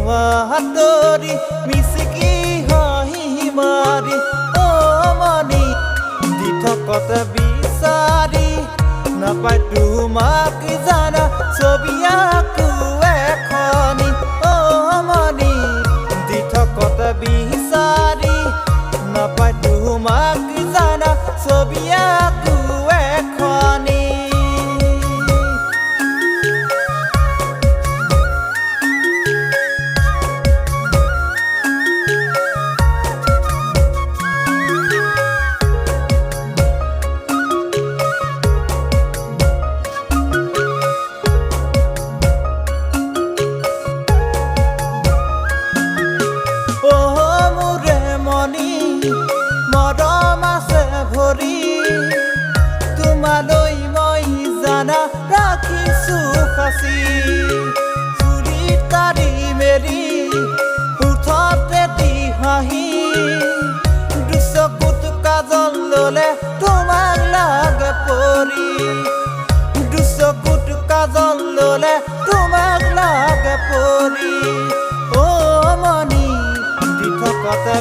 হাতৰি মিচিকি হাঁহি মাৰি মনি দি থকতে বিচাৰি নাপায় তোমাক জানা ছবি আকো এখনি মনি দি থকতে বিচাৰি নাপায় তোমাক জানা ছবি আকো এখনি মৰম আছে ভৰি তোমালৈ মই জানা ৰাখিছো সাঁচি চুৰি তাৰি মেৰি উঠতে দি হাঁহি দুচকুত কাজল ললে তোমাক লাগে পৰি দুচকুত কাজল ললে তোমাক লাগে পৰি মনি দি থকতে